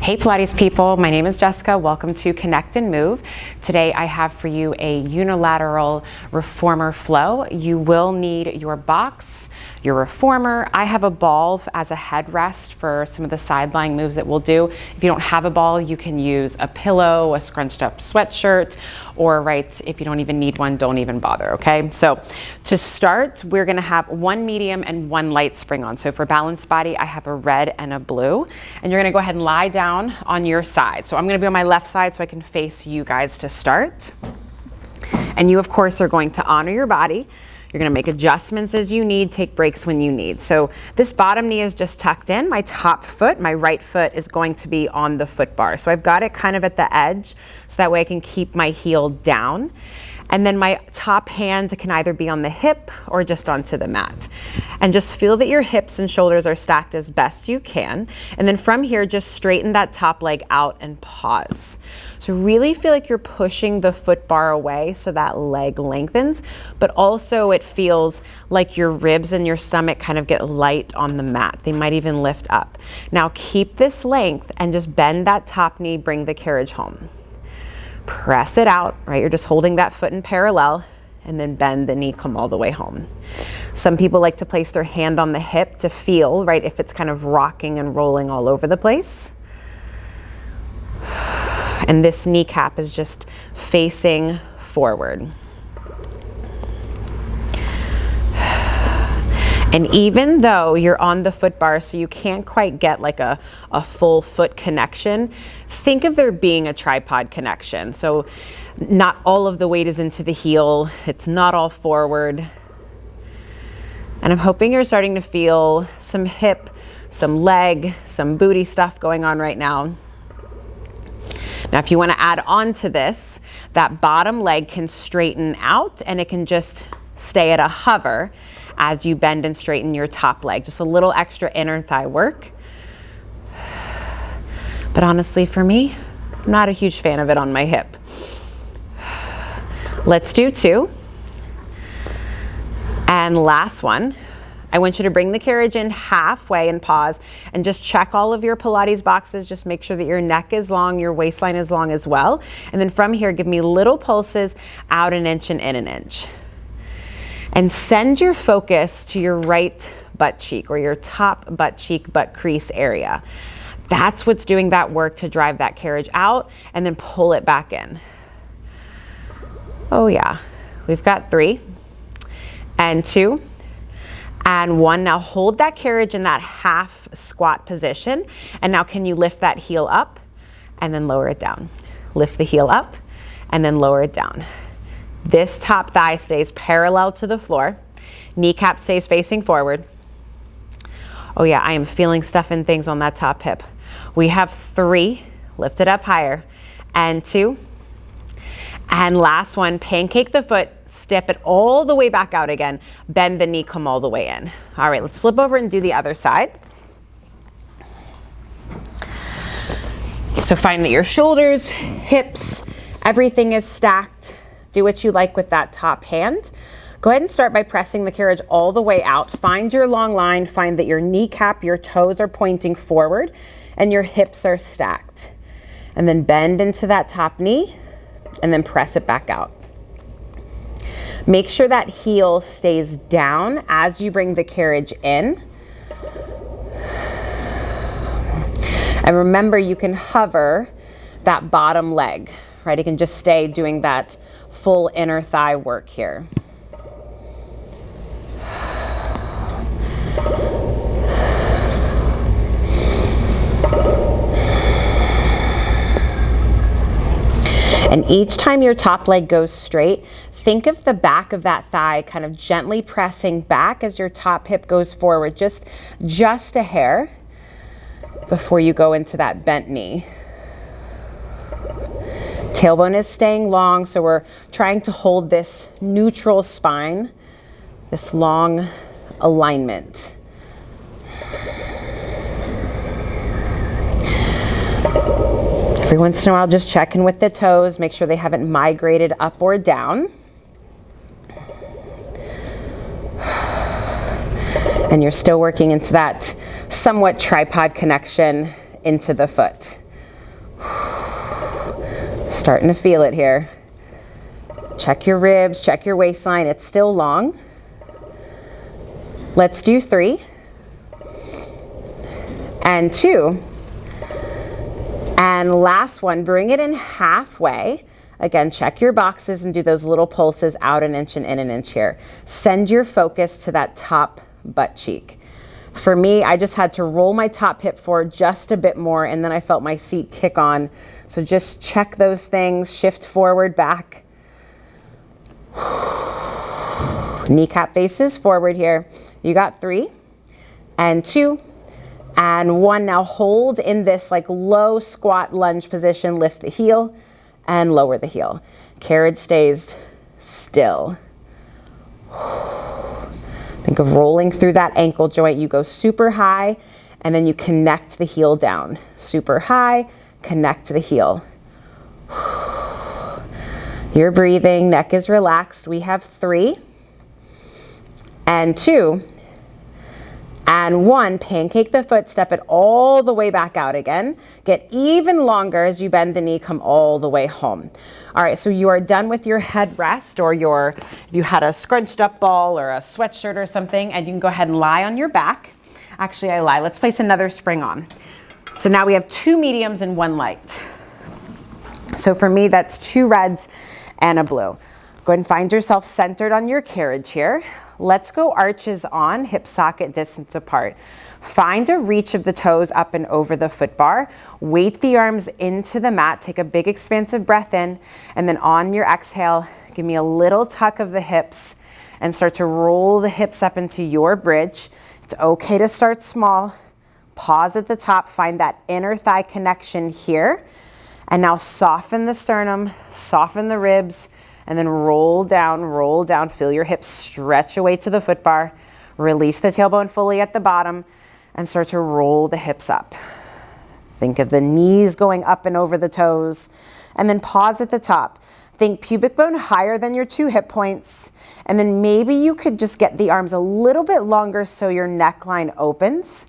Hey Pilates people, my name is Jessica. Welcome to Connect and Move. Today I have for you a unilateral reformer flow. You will need your box, your reformer. I have a ball as a headrest for some of the sideline moves that we'll do. If you don't have a ball, you can use a pillow, a scrunched up sweatshirt, or if you don't even need one, don't even bother, okay? So to start, we're gonna have one medium and one light spring on. So for balanced body, I have a red and a blue, and you're gonna go ahead and lie down on your side. So I'm gonna be on my left side so I can face you guys to start. And you, of course, are going to honor your body. You're gonna make adjustments as you need, take breaks when you need. So this bottom knee is just tucked in. My top foot, my right foot, is going to be on the foot bar. So I've got it kind of at the edge, so that way I can keep my heel down. And then my top hand can either be on the hip or just onto the mat. And just feel that your hips and shoulders are stacked as best you can. And then from here, just straighten that top leg out and pause. So really feel like you're pushing the foot bar away so that leg lengthens, but also it feels like your ribs and your stomach kind of get light on the mat. They might even lift up. Now keep this length and just bend that top knee, bring the carriage home. Press it out, right? You're just holding that foot in parallel, and then bend the knee, come all the way home. Some people like to place their hand on the hip to feel, right, if it's kind of rocking and rolling all over the place. And this kneecap is just facing forward. And even though you're on the foot bar, so you can't quite get like a full foot connection, think of there being a tripod connection. So not all of the weight is into the heel. It's not all forward. And I'm hoping you're starting to feel some hip, some leg, some booty stuff going on right now. Now, if you want to add on to this, that bottom leg can straighten out and it can just stay at a hover as you bend and straighten your top leg. Just a little extra inner thigh work. But honestly, for me, I'm not a huge fan of it on my hip. Let's do two. And last one. I want you to bring the carriage in halfway and pause and just check all of your Pilates boxes. Just make sure that your neck is long, your waistline is long as well. And then from here, give me little pulses out an inch and in an inch. And send your focus to your right butt cheek or your top butt cheek, butt crease area. That's what's doing that work to drive that carriage out and then pull it back in. Oh yeah, we've got 3 and 2 and 1. Now hold that carriage in that half squat position. And now can you lift that heel up and then lower it down? Lift the heel up and then lower it down. This top thigh stays parallel to the floor. Kneecap stays facing forward. Oh yeah, I am feeling stuff and things on that top hip. We have 3, lift it up higher, and 2. And last one, pancake the foot, step it all the way back out again, bend the knee, come all the way in. All right, let's flip over and do the other side. So find that your shoulders, hips, everything is stacked. Do what you like with that top hand. Go ahead and start by pressing the carriage all the way out. Find your long line, find that your kneecap, your toes are pointing forward and your hips are stacked. And then bend into that top knee and then press it back out. Make sure that heel stays down as you bring the carriage in. And remember, you can hover that bottom leg, right? It can just stay doing that full inner thigh work here. And each time your top leg goes straight, think of the back of that thigh kind of gently pressing back as your top hip goes forward, just a hair before you go into that bent knee. Tailbone is staying long, so we're trying to hold this neutral spine, this long alignment. Every once in a while, just check in with the toes, make sure they haven't migrated up or down. And you're still working into that somewhat tripod connection into the foot. Starting to feel it here. Check your ribs, check your waistline. It's still long. Let's do 3 and 2. And last one, bring it in halfway. Again, check your boxes and do those little pulses out an inch and in an inch here. Send your focus to that top butt cheek. For me, I just had to roll my top hip forward just a bit more, and then I felt my seat kick on. So just check those things, shift forward, back. Kneecap faces forward here. You got 3 and 2 and 1. Now hold in this like low squat lunge position, lift the heel and lower the heel. Carriage stays still. Think of rolling through that ankle joint. You go super high and then you connect the heel down. Super high, connect the heel. You're breathing, neck is relaxed. We have 3 and 2 and 1. Pancake the foot, step it all the way back out again. Get even longer as you bend the knee, come all the way home. All right, so you are done with your head rest, or if you had a scrunched up ball or a sweatshirt or something, and you can go ahead and lie on your back. Actually, I lie. Let's place another spring on. So now we have 2 mediums and 1 light. So for me, that's 2 reds and a blue. Go ahead and find yourself centered on your carriage here. Let's go arches on, hip socket distance apart. Find a reach of the toes up and over the foot bar. Weight the arms into the mat. Take a big expansive breath in, and then on your exhale, give me a little tuck of the hips and start to roll the hips up into your bridge. It's okay to start small. Pause at the top, find that inner thigh connection here. And now soften the sternum, soften the ribs, and then roll down, feel your hips stretch away to the foot bar. Release the tailbone fully at the bottom and start to roll the hips up. Think of the knees going up and over the toes, and then pause at the top. Think pubic bone higher than your 2 hip points, and then maybe you could just get the arms a little bit longer so your neckline opens,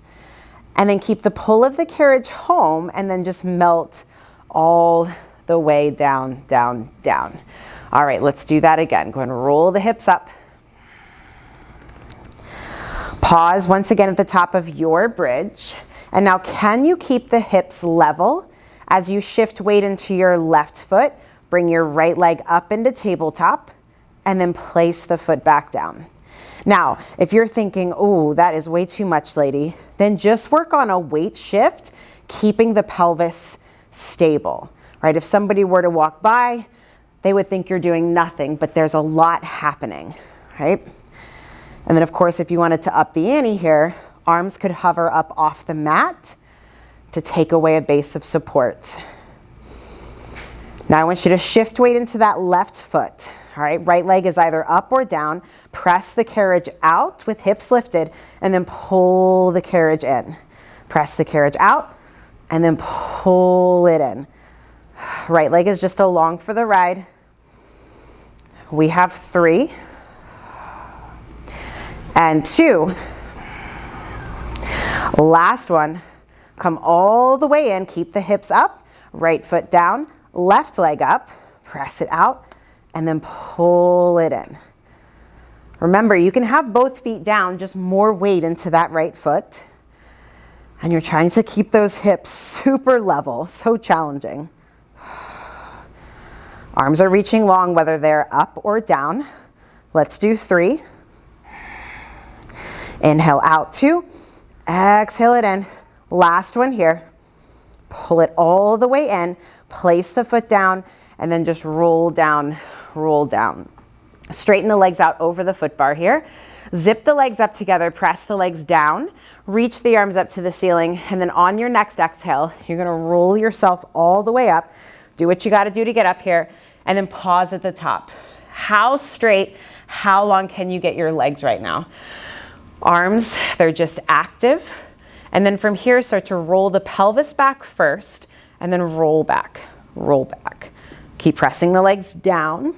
and then keep the pull of the carriage home, and then just melt all the way down, down, down. All right, let's do that again. Go ahead and roll the hips up. Pause once again at the top of your bridge. And now can you keep the hips level as you shift weight into your left foot? Bring your right leg up into tabletop and then place the foot back down. Now, if you're thinking, oh, that is way too much, lady, then just work on a weight shift, keeping the pelvis stable, right? If somebody were to walk by, they would think you're doing nothing, but there's a lot happening, right? And then of course, if you wanted to up the ante here, arms could hover up off the mat to take away a base of support. Now I want you to shift weight into that left foot, all right? Right leg is either up or down. Press the carriage out with hips lifted, and then pull the carriage in. Press the carriage out, and then pull it in. Right leg is just along for the ride. We have 3 and 2. Last one. Come all the way in, keep the hips up, right foot down, left leg up, press it out, and then pull it in. Remember, you can have both feet down, just more weight into that right foot. And you're trying to keep those hips super level, so challenging. Arms are reaching long, whether they're up or down. Let's do 3. Inhale out, 2. Exhale it in. Last one here. Pull it all the way in. Place the foot down, and then just roll down, roll down. Straighten the legs out over the foot bar here. Zip the legs up together, press the legs down, reach the arms up to the ceiling, and then on your next exhale, you're gonna roll yourself all the way up. Do what you gotta do to get up here, and then pause at the top. How straight, how long can you get your legs right now? Arms, they're just active. And then from here, start to roll the pelvis back first, and then roll back, roll back. Keep pressing the legs down.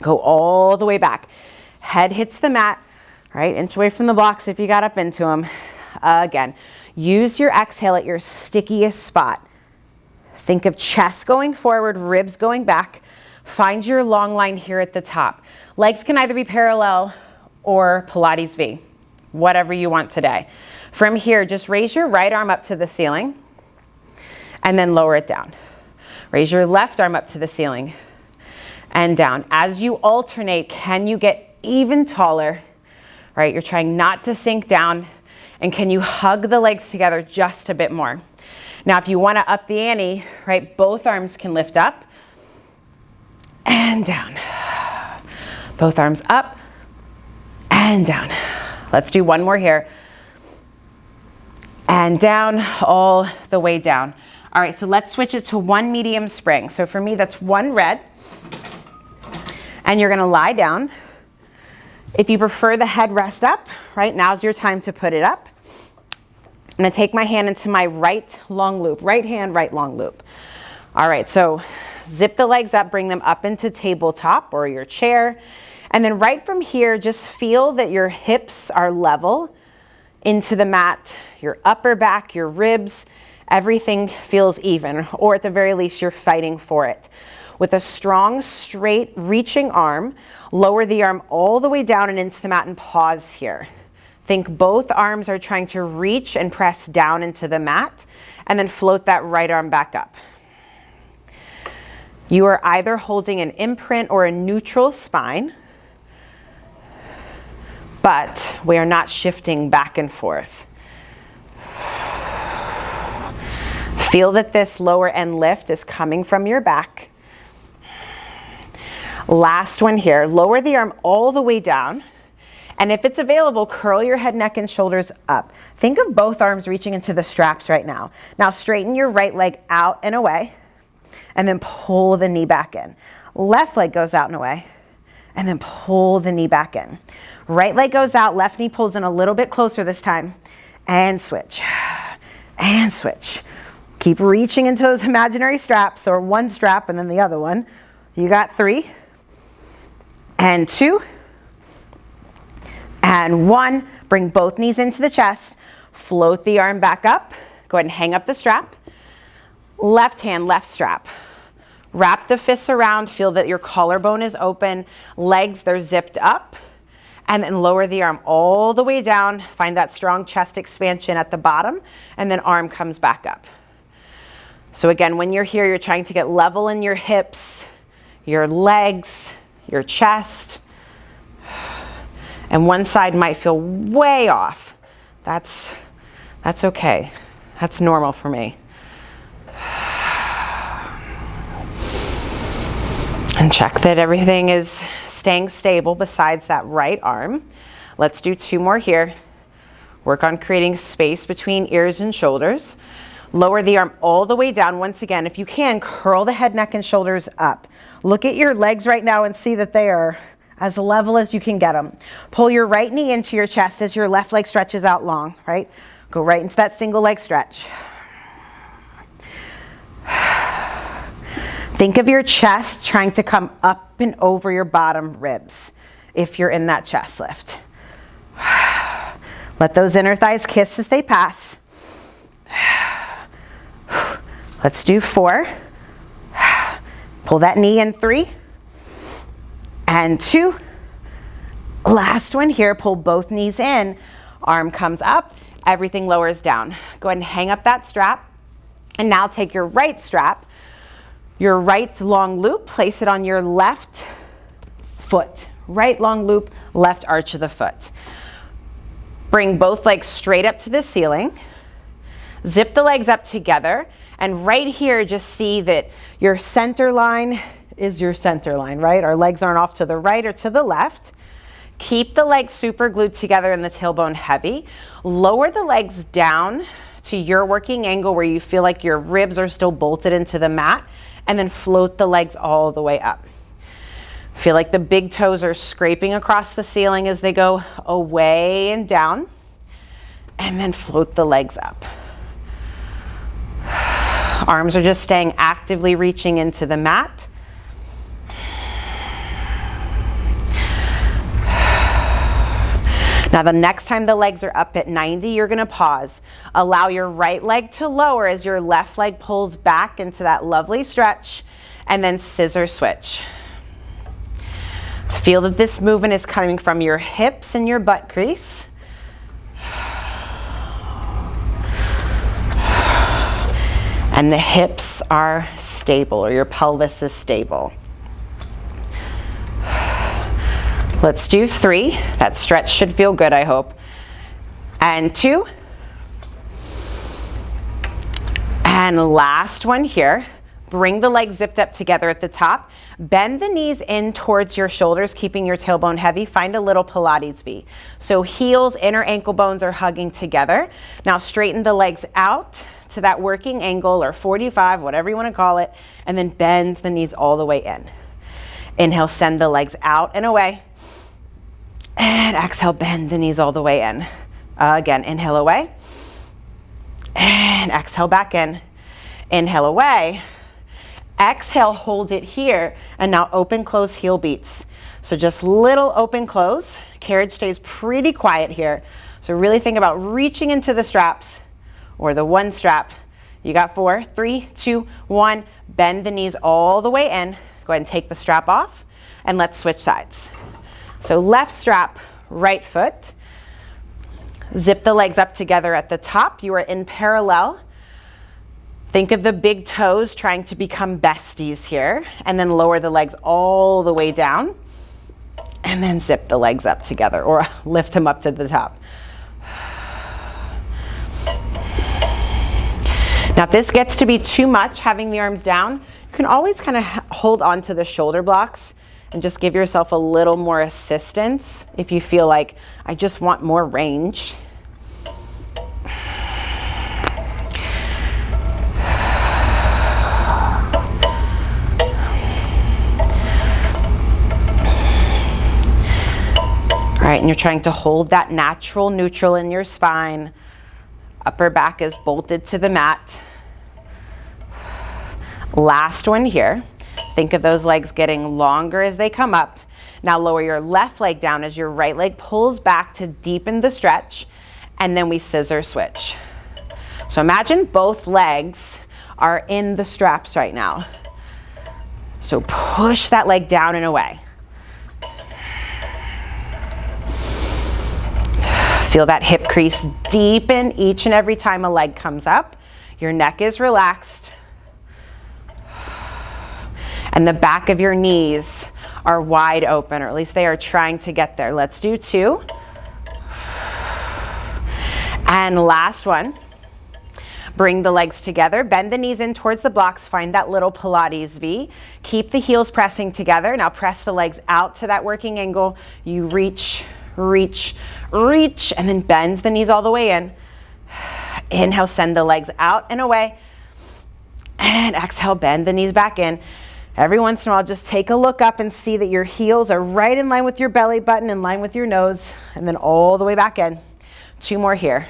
Go all the way back. Head hits the mat, right? Inch away from the blocks if you got up into them. Again, use your exhale at your stickiest spot. Think of chest going forward, ribs going back. Find your long line here at the top. Legs can either be parallel or Pilates V, whatever you want today. From here, just raise your right arm up to the ceiling and then lower it down. Raise your left arm up to the ceiling and down. As you alternate, can you get even taller, right? You're trying not to sink down, and can you hug the legs together just a bit more? Now, if you want to up the ante, right, both arms can lift up and down. Both arms up and down. Let's do one more here. And down, all the way down. All right, so let's switch it to one medium spring. So for me, that's one red. And you're gonna lie down. If you prefer the head rest up, right, now's your time to put it up. I'm gonna take my hand into my right long loop, right hand, right long loop. All right, so zip the legs up, bring them up into tabletop or your chair. And then right from here, just feel that your hips are level into the mat, your upper back, your ribs, everything feels even, or at the very least, you're fighting for it. With a strong, straight, reaching arm, lower the arm all the way down and into the mat and pause here. Think both arms are trying to reach and press down into the mat, and then float that right arm back up. You are either holding an imprint or a neutral spine, but we are not shifting back and forth. Feel that this lower end lift is coming from your back. Last one here, lower the arm all the way down. And if it's available, curl your head, neck, and shoulders up. Think of both arms reaching into the straps right now. Now straighten your right leg out and away, and then pull the knee back in. Left leg goes out and away, and then pull the knee back in. Right leg goes out, left knee pulls in a little bit closer this time, and switch, and switch. Keep reaching into those imaginary straps, or one strap and then the other one. You got 3, and 2, and 1. Bring both knees into the chest, float the arm back up, go ahead and hang up the strap. Left hand, left strap. Wrap the fists around, feel that your collarbone is open, legs, they're zipped up, and then lower the arm all the way down. Find that strong chest expansion at the bottom, and then arm comes back up. So again, when you're here, you're trying to get level in your hips, your legs, your chest, and one side might feel way off. That's okay. That's normal for me. And check that everything is staying stable besides that right arm. Let's do 2 more here. Work on creating space between ears and shoulders. Lower the arm all the way down. Once again, if you can, curl the head, neck, and shoulders up. Look at your legs right now and see that they are as level as you can get them. Pull your right knee into your chest as your left leg stretches out long, right? Go right into that single leg stretch. Think of your chest trying to come up and over your bottom ribs if you're in that chest lift. Let those inner thighs kiss as they pass. Let's do 4. Pull that knee in 3 and 2. Last one here, pull both knees in, arm comes up, everything lowers down. Go ahead and hang up that strap, and now take your right strap, your right long loop, place it on your left foot. Right long loop, left arch of the foot. Bring both legs straight up to the ceiling. Zip the legs up together, and right here just see that your center line is your center line, right? Our legs aren't off to the right or to the left. Keep the legs super glued together and the tailbone heavy. Lower the legs down to your working angle where you feel like your ribs are still bolted into the mat, and then float the legs all the way up. Feel like the big toes are scraping across the ceiling as they go away and down, and then float the legs up. Arms are just staying actively reaching into the mat. Now the next time the legs are up at 90, you're gonna pause. Allow your right leg to lower as your left leg pulls back into that lovely stretch, and then scissor switch. Feel that this movement is coming from your hips and your butt crease. And the hips are stable, or your pelvis is stable. Let's do 3. That stretch should feel good, I hope. And 2. And last one here. Bring the legs zipped up together at the top. Bend the knees in towards your shoulders, keeping your tailbone heavy. Find a little Pilates V. So heels, inner ankle bones are hugging together. Now straighten the legs out to that working angle, or 45, whatever you want to call it, and then bend the knees all the way in. Inhale, send the legs out and away. And exhale, bend the knees all the way in. Again, inhale away. And exhale back in. Inhale away. Exhale, hold it here. And now open, close, heel beats. So just little open, close. Carriage stays pretty quiet here. So really think about reaching into the straps, or the one strap. You got 4, 3, 2, 1. Bend the knees all the way in. Go ahead and take the strap off, and let's switch sides. So left strap, right foot. Zip the legs up together at the top. You are in parallel. Think of the big toes trying to become besties here, and then lower the legs all the way down, and then zip the legs up together, or lift them up to the top. Now if this gets to be too much, having the arms down, you can always kind of hold on to the shoulder blocks and just give yourself a little more assistance if you feel like, I just want more range. All right, and you're trying to hold that natural neutral in your spine. Upper back is bolted to the mat. Last one here. Think of those legs getting longer as they come up. Now lower your left leg down as your right leg pulls back to deepen the stretch, and then we scissor switch. So imagine both legs are in the straps right now. So push that leg down and away. Feel that hip crease deepen each and every time a leg comes up. Your neck is relaxed. And the back of your knees are wide open, or at least they are trying to get there. Let's do 2. And last one. Bring the legs together, bend the knees in towards the blocks, find that little Pilates V. Keep the heels pressing together. Now press the legs out to that working angle. You reach, reach, reach, and then bend the knees all the way in. Inhale, send the legs out and away. And exhale, bend the knees back in. Every once in a while, just take a look up and see that your heels are right in line with your belly button, in line with your nose, and then all the way back in. 2 more here.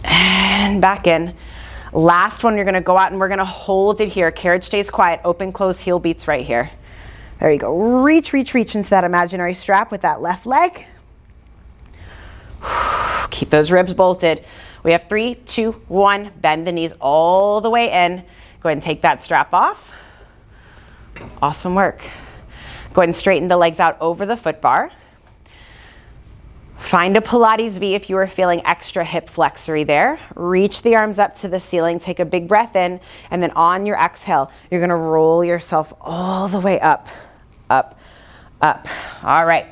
And back in. Last one, you're gonna go out and we're gonna hold it here. Carriage stays quiet, open, close, heel beats right here. There you go. Reach, reach, reach into that imaginary strap with that left leg. Keep those ribs bolted. We have 3, 2, 1. Bend the knees all the way in. Go ahead and take that strap off. Awesome work. Go ahead and straighten the legs out over the foot bar. Find a Pilates V if you are feeling extra hip flexory there. Reach the arms up to the ceiling, take a big breath in, and then on your exhale, you're gonna roll yourself all the way up, up, up. All right.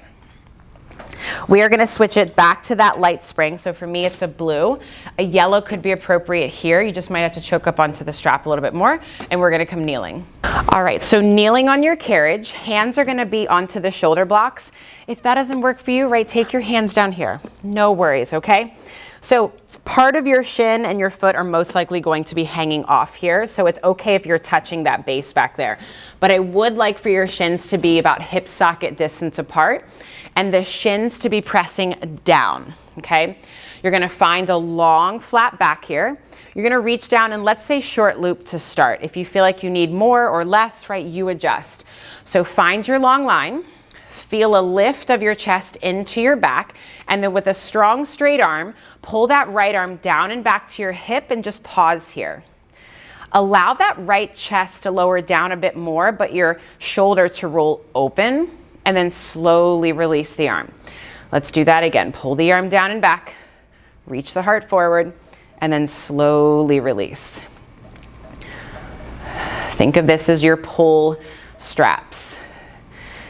We are gonna switch it back to that light spring. So for me, it's a blue. A yellow could be appropriate here. You just might have to choke up onto the strap a little bit more, and we're gonna come kneeling. All right, so kneeling on your carriage, hands are gonna be onto the shoulder blocks. If that doesn't work for you, right, take your hands down here. No worries, okay? So part of your shin and your foot are most likely going to be hanging off here, so it's okay if you're touching that base back there. But I would like for your shins to be about hip socket distance apart, and the shins to be pressing down, okay? You're gonna find a long flat back here. You're gonna reach down and let's say short loop to start. If you feel like you need more or less, right, you adjust. So find your long line, Feel a lift of your chest into your back, and then with a strong straight arm, pull that right arm down and back to your hip and just pause here. Allow that right chest to lower down a bit more, but your shoulder to roll open, and then slowly release the arm. Let's do that again. Pull the arm down and back, reach the heart forward, and then slowly release. Think of this as your pull straps.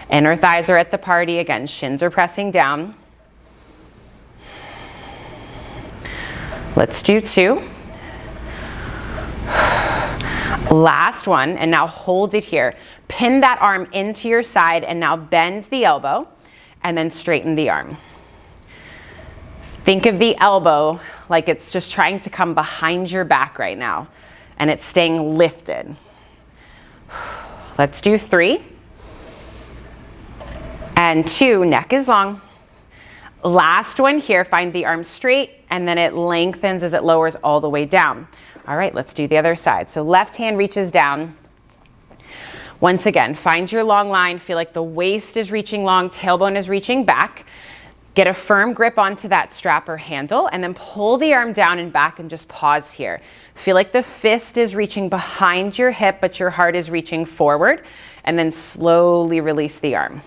Inner thighs are at the party. Again, shins are pressing down. Let's do 2. Last one, and now hold it here. Pin that arm into your side and now bend the elbow and then straighten the arm. Think of the elbow like it's just trying to come behind your back right now and it's staying lifted. Let's do 3 and 2, neck is long. Last one here, find the arm straight and then it lengthens as it lowers all the way down. All right, let's do the other side. So left hand reaches down. Once again, find your long line. Feel like the waist is reaching long, tailbone is reaching back. Get a firm grip onto that strap or handle and then pull the arm down and back and just pause here. Feel like the fist is reaching behind your hip, but your heart is reaching forward, and then slowly release the arm.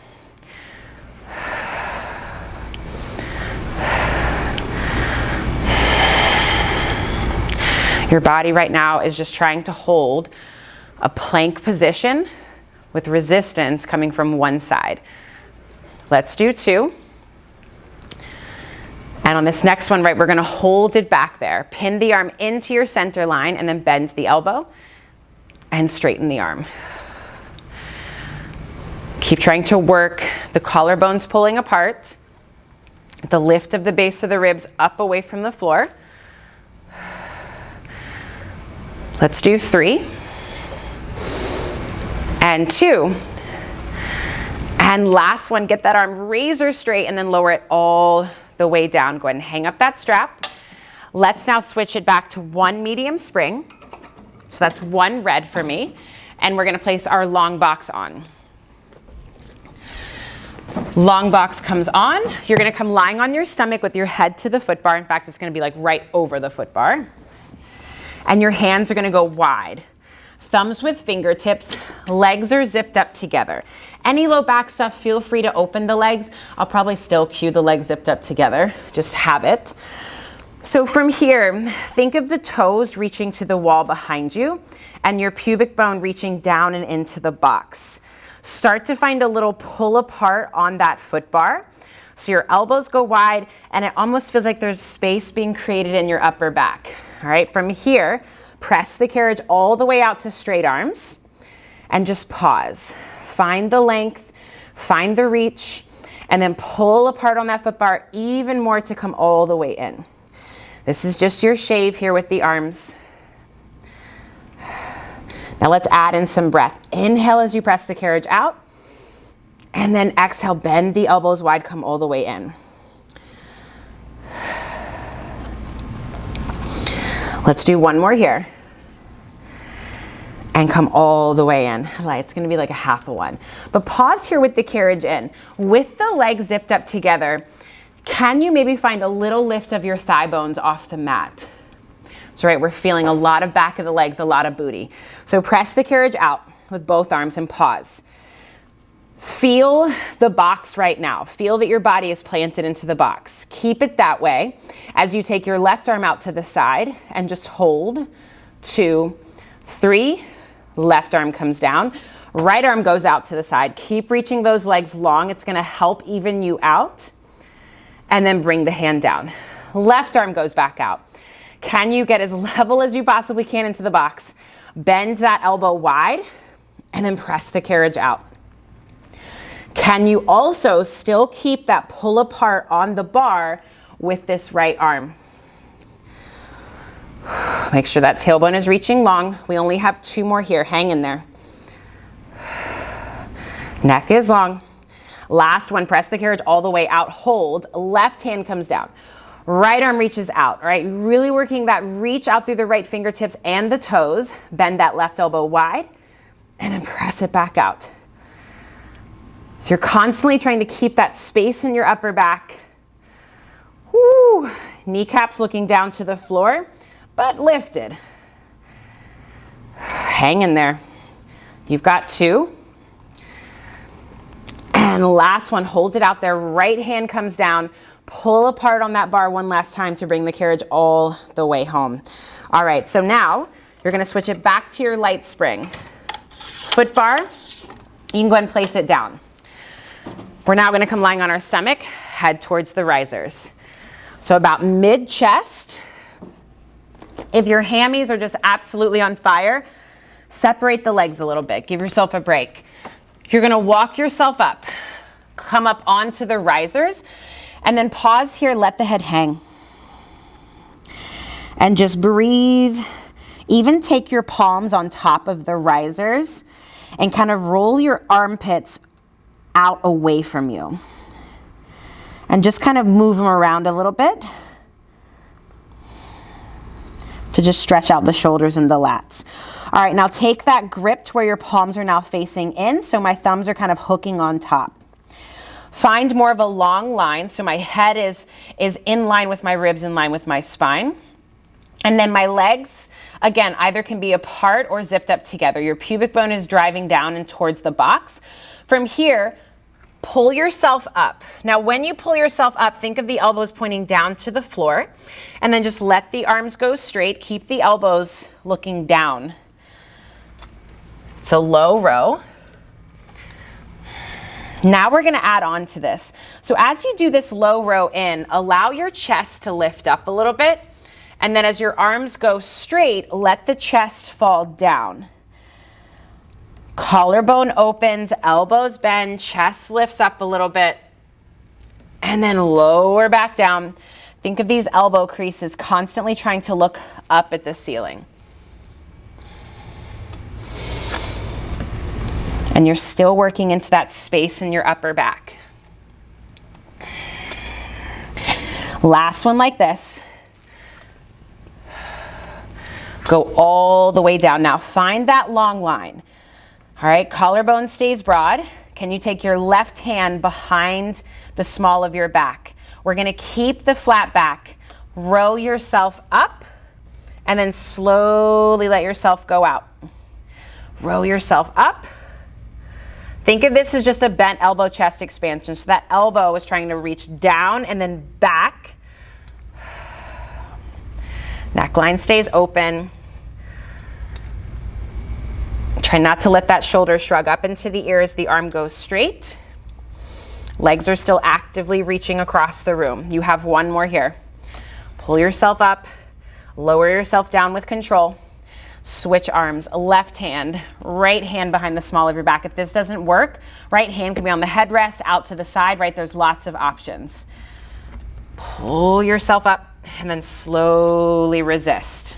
Your body right now is just trying to hold a plank position with resistance coming from one side. Let's do 2. And on this next one, right, we're gonna hold it back there. Pin the arm into your center line and then bend the elbow and straighten the arm. Keep trying to work the collarbones pulling apart, the lift of the base of the ribs up away from the floor. Let's do 3 and 2. And last one, get that arm razor straight and then lower it all the way down. Go ahead and hang up that strap. Let's now switch it back to 1 medium spring. So that's 1 red for me. And we're gonna place our long box on. Long box comes on. You're gonna come lying on your stomach with your head to the foot bar. In fact, it's gonna be like right over the foot bar. And your hands are gonna go wide. Thumbs with fingertips, legs are zipped up together. Any low back stuff, feel free to open the legs. I'll probably still cue the legs zipped up together, just have it. So from here, think of the toes reaching to the wall behind you and your pubic bone reaching down and into the box. Start to find a little pull apart on that foot bar. So your elbows go wide and it almost feels like there's space being created in your upper back. All right, from here, press the carriage all the way out to straight arms and just pause. Find the length, find the reach, and then pull apart on that foot bar even more to come all the way in. This is just your shave here with the arms. Now let's add in some breath. Inhale as you press the carriage out, and then exhale, bend the elbows wide, come all the way in. Let's do 1 more here. And come all the way in. It's gonna be like a half a 1. But pause here with the carriage in. With the legs zipped up together, can you maybe find a little lift of your thigh bones off the mat? So right, we're feeling a lot of back of the legs, a lot of booty. So press the carriage out with both arms and pause. Feel the box right now. Feel that your body is planted into the box. Keep it that way as you take your left arm out to the side and just hold. 2, 3, left arm comes down, right arm goes out to the side. Keep reaching those legs long. It's gonna help even you out. And then bring the hand down. Left arm goes back out. Can you get as level as you possibly can into the box? Bend that elbow wide and then press the carriage out. Can you also still keep that pull apart on the bar with this right arm? Make sure that tailbone is reaching long. We only have 2 more here. Hang in there. Neck is long. Last one, press the carriage all the way out. Hold. Left hand comes down. Right arm reaches out. All right, really working that reach out through the right fingertips and the toes. Bend that left elbow wide and then press it back out. So you're constantly trying to keep that space in your upper back. Woo. Kneecaps looking down to the floor, but lifted. Hang in there. You've got 2. And the last one, hold it out there. Right hand comes down. Pull apart on that bar one last time to bring the carriage all the way home. All right, so now you're gonna switch it back to your light spring. Foot bar, you can go ahead and place it down. We're now gonna come lying on our stomach, head towards the risers. So about mid-chest. If your hammies are just absolutely on fire, separate the legs a little bit. Give yourself a break. You're gonna walk yourself up. Come up onto the risers, and then pause here, let the head hang. And just breathe. Even take your palms on top of the risers and kind of roll your armpits out away from you. And just kind of move them around a little bit to just stretch out the shoulders and the lats. All right, now take that grip to where your palms are now facing in, so my thumbs are kind of hooking on top. Find more of a long line, so my head is in line with my ribs, in line with my spine. And then my legs, again, either can be apart or zipped up together. Your pubic bone is driving down and towards the box. From here, pull yourself up. Now, when you pull yourself up, think of the elbows pointing down to the floor, and then just let the arms go straight. Keep the elbows looking down. It's a low row. Now we're gonna add on to this. So as you do this low row in, allow your chest to lift up a little bit, and then as your arms go straight, let the chest fall down. Collarbone opens, elbows bend, chest lifts up a little bit, and then lower back down. Think of these elbow creases constantly trying to look up at the ceiling. And you're still working into that space in your upper back. Last one like this. Go all the way down. Now find that long line. All right, collarbone stays broad. Can you take your left hand behind the small of your back? We're gonna keep the flat back. Row yourself up and then slowly let yourself go out. Row yourself up. Think of this as just a bent elbow chest expansion. So that elbow is trying to reach down and then back. Neckline stays open. Try not to let that shoulder shrug up into the ear as the arm goes straight. Legs are still actively reaching across the room. You have one more here. Pull yourself up, lower yourself down with control. Switch arms, left hand, right hand behind the small of your back. If this doesn't work, right hand can be on the headrest, out to the side, right? There's lots of options. Pull yourself up and then slowly resist.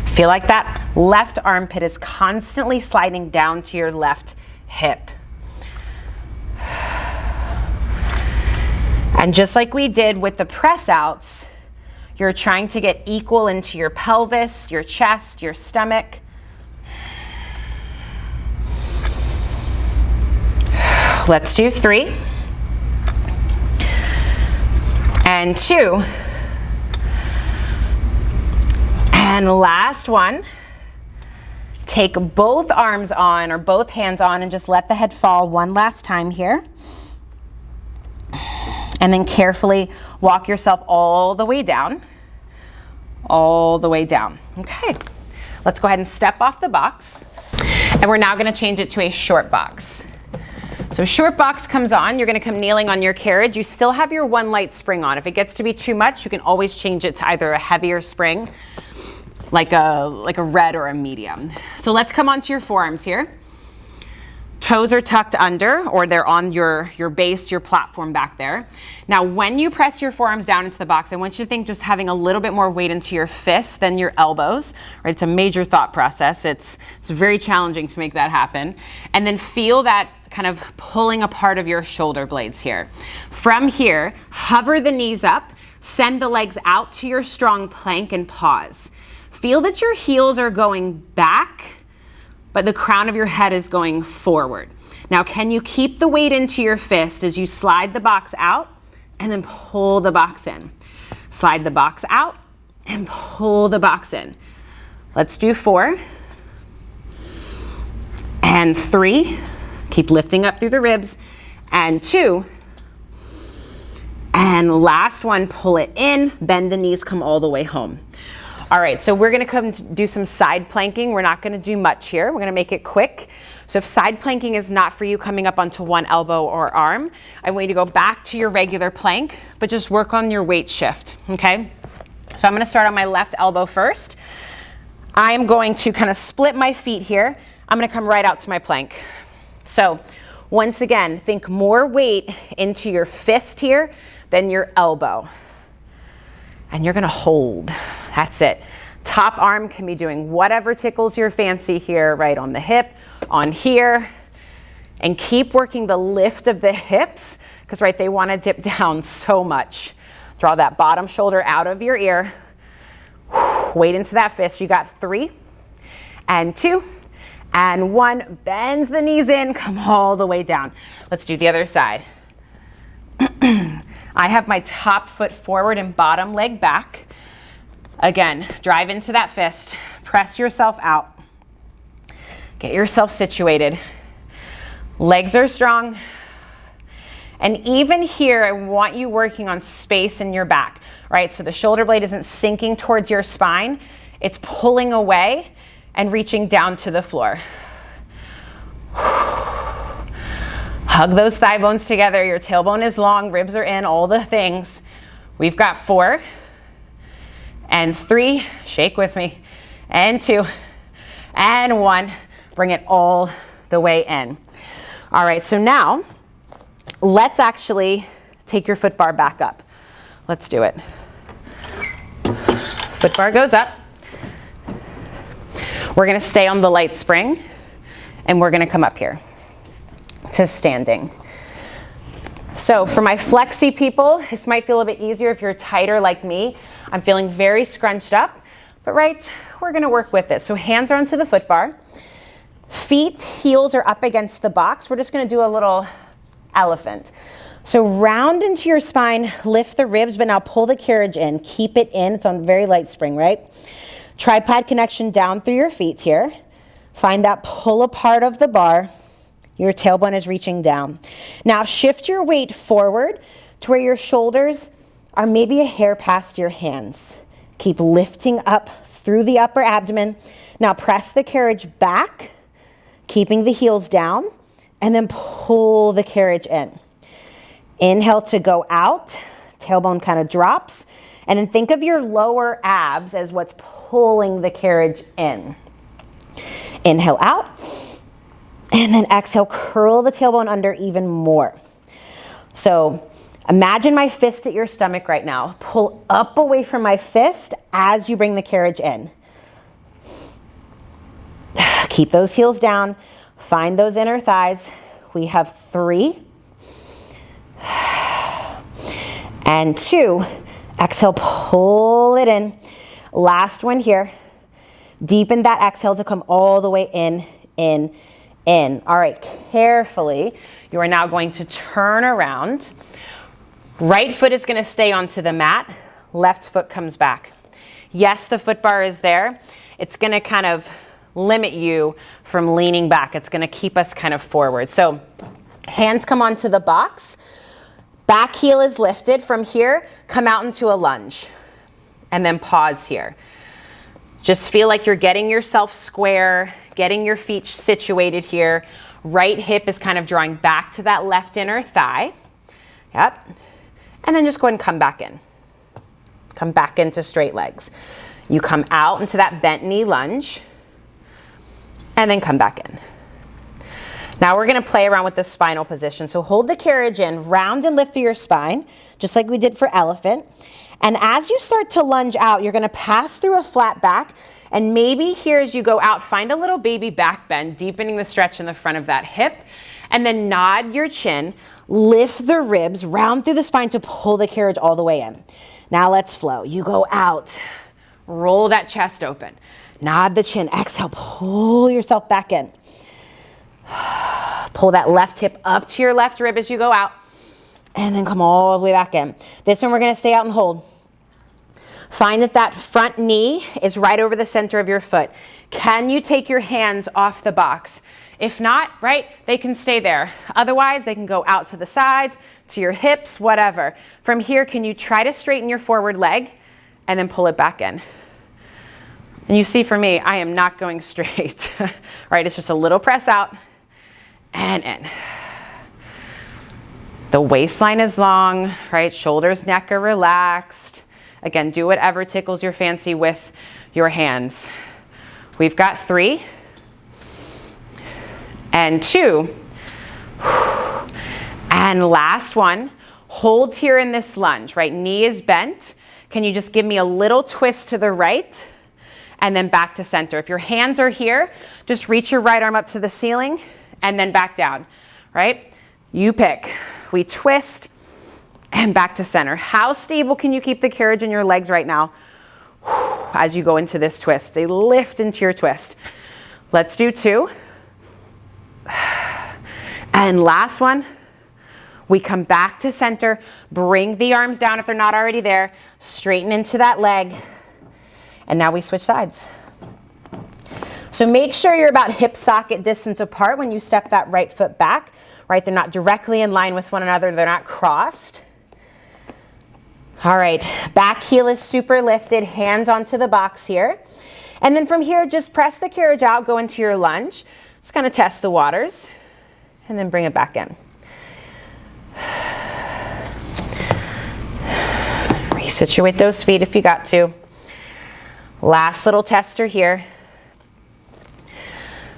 Feel like that left armpit is constantly sliding down to your left hip. And just like we did with the press outs, you're trying to get equal into your pelvis, your chest, your stomach. Let's do 3 and 2. And last one. Take both arms on or both hands on and just let the head fall one last time here. And then carefully walk yourself all the way down. All the way down. Okay, let's go ahead and step off the box. And we're now gonna change it to a short box. So short box comes on, you're gonna come kneeling on your carriage. You still have your one light spring on. If it gets to be too much, you can always change it to either a heavier spring, like a red or a medium. So let's come onto your forearms here. Toes are tucked under, or they're on your base, your platform back there. Now, when you press your forearms down into the box, I want you to think just having a little bit more weight into your fists than your elbows, right? It's a major thought process. It's very challenging to make that happen. And then feel that kind of pulling apart of your shoulder blades here. From here, hover the knees up, send the legs out to your strong plank and pause. Feel that your heels are going back, but the crown of your head is going forward. Now, can you keep the weight into your fist as you slide the box out and then pull the box in? Slide the box out and pull the box in. Let's do 4 and 3. Keep lifting up through the ribs. And 2. And last one, pull it in, bend the knees, come all the way home. All right, so we're gonna come do some side planking. We're not gonna do much here. We're gonna make it quick. So if side planking is not for you, coming up onto one elbow or arm, I want you to go back to your regular plank, but just work on your weight shift, okay? So I'm gonna start on my left elbow first. I'm going to kind of split my feet here. I'm gonna come right out to my plank. So once again, think more weight into your fist here than your elbow. And you're gonna hold, that's it. Top arm can be doing whatever tickles your fancy here, right on the hip, on here. And keep working the lift of the hips, because right, they wanna dip down so much. Draw that bottom shoulder out of your ear. Weight into that fist. You got 3 and 2 and 1. Bends the knees in, come all the way down. Let's do the other side. I have my top foot forward and bottom leg back. Again, drive into that fist, press yourself out. Get yourself situated. Legs are strong. And even here, I want you working on space in your back, right? So the shoulder blade isn't sinking towards your spine. It's pulling away and reaching down to the floor. Hug those thigh bones together. Your tailbone is long, ribs are in, all the things. We've got 4 and 3, shake with me, and 2 and 1. Bring it all the way in. All right, so now let's actually take your foot bar back up. Let's do it. Foot bar goes up. We're gonna stay on the light spring and we're gonna come up here to standing. So for my flexi people, this might feel a bit easier if you're tighter like me. I'm feeling very scrunched up, but right, we're gonna work with this. So hands are onto the foot bar. Feet, heels are up against the box. We're just gonna do a little elephant. So round into your spine, lift the ribs, but now pull the carriage in. Keep it in, it's on very light spring, right? Tripod connection down through your feet here. Find that pull apart of the bar. Your tailbone is reaching down. Now shift your weight forward to where your shoulders are maybe a hair past your hands. Keep lifting up through the upper abdomen. Now press the carriage back, keeping the heels down, and then pull the carriage in. Inhale to go out, tailbone kind of drops, and then think of your lower abs as what's pulling the carriage in. Inhale out, and then exhale, curl the tailbone under even more. So imagine my fist at your stomach right now. Pull up away from my fist as you bring the carriage in. Keep those heels down. Find those inner thighs. We have 3 and 2. Exhale, pull it in. Last one here. Deepen that exhale to come all the way in, in, in. All right, carefully, you are now going to turn around. Right foot is going to stay onto the mat. Left foot comes back. Yes, the foot bar is there. It's going to kind of limit you from leaning back. It's going to keep us kind of forward. So hands come onto the box. Back heel is lifted. From here, come out into a lunge. And then pause here. Just feel like you're getting yourself square, getting your feet situated here. Right hip is kind of drawing back to that left inner thigh. Yep. And then just go ahead and come back in. Come back into straight legs. You come out into that bent knee lunge. And then come back in. Now we're going to play around with the spinal position. So hold the carriage in, round and lift through your spine, just like we did for elephant. And as you start to lunge out, you're going to pass through a flat back. And maybe here as you go out, find a little baby back bend, deepening the stretch in the front of that hip. And then nod your chin, lift the ribs, round through the spine to pull the carriage all the way in. Now let's flow. You go out, roll that chest open. Nod the chin, exhale, pull yourself back in. Pull that left hip up to your left rib as you go out, and then come all the way back in. This one we're gonna stay out and hold. Find that that front knee is right over the center of your foot. Can you take your hands off the box? If not, right, they can stay there. Otherwise, they can go out to the sides, to your hips, whatever. From here, can you try to straighten your forward leg and then pull it back in? And you see for me, I am not going straight, right? It's just a little press out and in. The waistline is long, right? Shoulders, neck are relaxed. Again, do whatever tickles your fancy with your hands. We've got 3 and 2. And last one, hold here in this lunge, right? Knee is bent. Can you just give me a little twist to the right and then back to center? If your hands are here, just reach your right arm up to the ceiling and then back down, right? You pick. We twist and back to center. How stable can you keep the carriage in your legs right now as you go into this twist? They lift into your twist. Let's do 2. And last one, we come back to center, bring the arms down if they're not already there, straighten into that leg, and now we switch sides. So make sure you're about hip socket distance apart when you step that right foot back, right? They're not directly in line with one another, they're not crossed. All right, back heel is super lifted, hands onto the box here. And then from here, just press the carriage out, go into your lunge. Just kind of test the waters and then bring it back in. Resituate those feet if you got to. Last little tester here.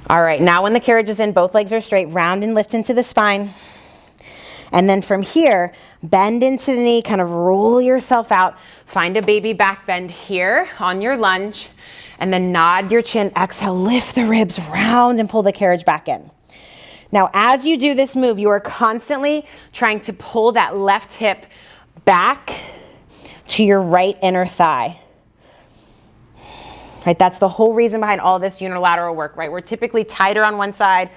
All right, now when the carriage is in, both legs are straight, round and lift into the spine. And then from here, bend into the knee, kind of roll yourself out. Find a baby back bend here on your lunge, and then nod your chin, exhale, lift the ribs round and pull the carriage back in. Now, as you do this move, you are constantly trying to pull that left hip back to your right inner thigh. Right, that's the whole reason behind all this unilateral work, right? We're typically tighter on one side,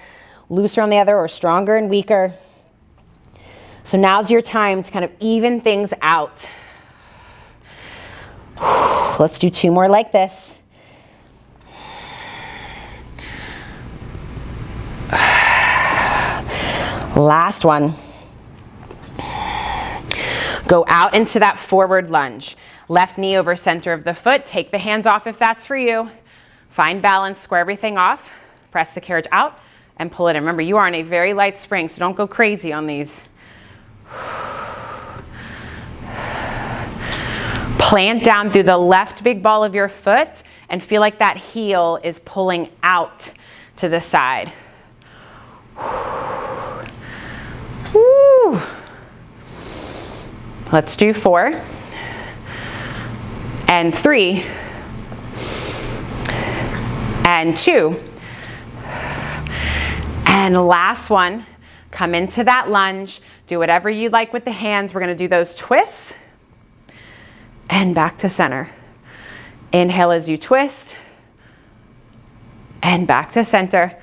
looser on the other, or stronger and weaker. So now's your time to kind of even things out. Let's do 2 more like this. Last one. Go out into that forward lunge. Left knee over center of the foot. Take the hands off if that's for you. Find balance, square everything off. Press the carriage out and pull it in. Remember, you are on a very light spring, so don't go crazy on these. Plant down through the left big ball of your foot and feel like that heel is pulling out to the side. Woo. Let's do 4 and 3 and 2 and last one. Come into that lunge. Do whatever you like with the hands. We're going to do those twists and back to center. Inhale as you twist and back to center.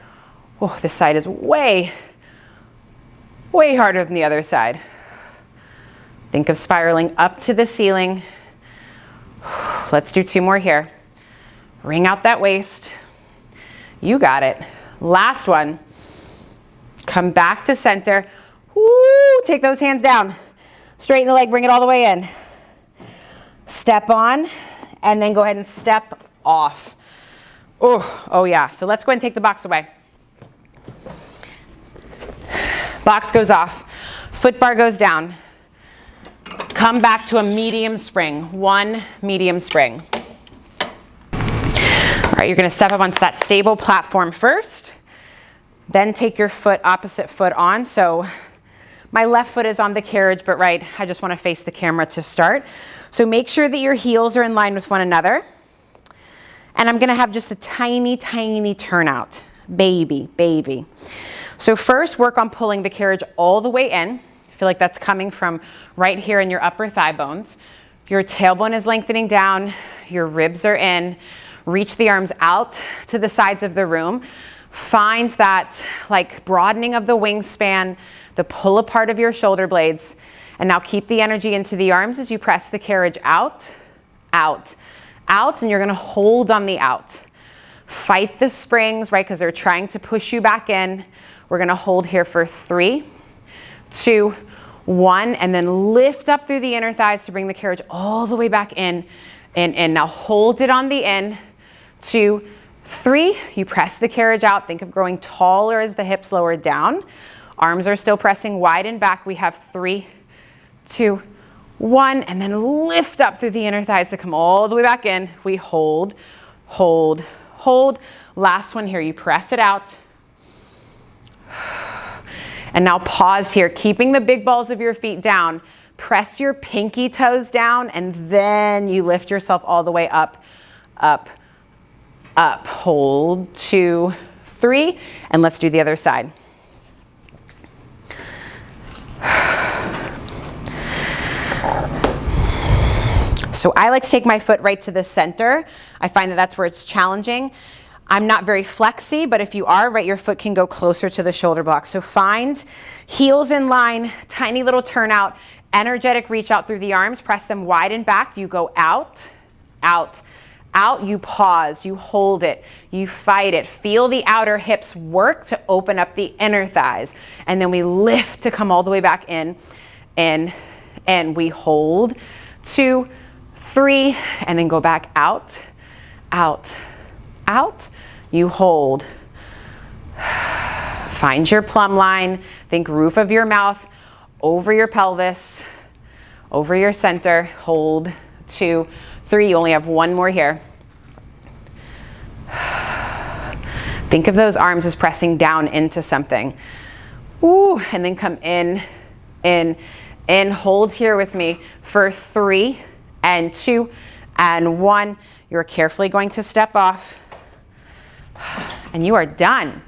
Oh, this side is way harder than the other side. Think of spiraling up to the ceiling. Let's do 2 more here. Wring out that waist. You got it. Last one. Come back to center. Woo, take those hands down. Straighten the leg, bring it all the way in. Step on, and then go ahead and step off. Oh yeah. So let's go ahead and take the box away. Box goes off. Foot bar goes down. Come back to a medium spring. 1 medium spring. All right, you're going to step up onto that stable platform first. Then take your foot, opposite foot on. So my left foot is on the carriage, but right, I just want to face the camera to start. So make sure that your heels are in line with one another. And I'm going to have just a tiny, tiny turnout. Baby. So first, work on pulling the carriage all the way in. I feel like that's coming from right here in your upper thigh bones. Your tailbone is lengthening down, your ribs are in. Reach the arms out to the sides of the room. Find that like broadening of the wingspan, the pull apart of your shoulder blades. And now keep the energy into the arms as you press the carriage out, out, out, and you're gonna hold on the out. Fight the springs, right, because they're trying to push you back in. We're gonna hold here for 3, 2, 1, and then lift up through the inner thighs to bring the carriage all the way back in, in. Now hold it on the in, 2, 3, you press the carriage out. Think of growing taller as the hips lower down. Arms are still pressing wide and back. We have 3, 2, 1, and then lift up through the inner thighs to come all the way back in. We hold, hold, hold. Last one here, you press it out. And now pause here, keeping the big balls of your feet down. Press your pinky toes down, and then you lift yourself all the way up, up, up. Hold, 2, 3, and let's do the other side. So I like to take my foot right to the center. I find that that's where it's challenging. I'm not very flexy, but if you are, right, your foot can go closer to the shoulder block. So find heels in line, tiny little turnout, energetic reach out through the arms, press them wide and back. You go out, out, out, you pause, you hold it, you fight it. Feel the outer hips work to open up the inner thighs. And then we lift to come all the way back in, and we hold, 2, 3, and then go back out, out, out. You hold. Find your plumb line. Think roof of your mouth over your pelvis, over your center. Hold, 2, 3. You only have one more here. Think of those arms as pressing down into something. Ooh, and then come in, in. Hold here with me for 3 and 2 and 1. You're carefully going to step off, and you are done.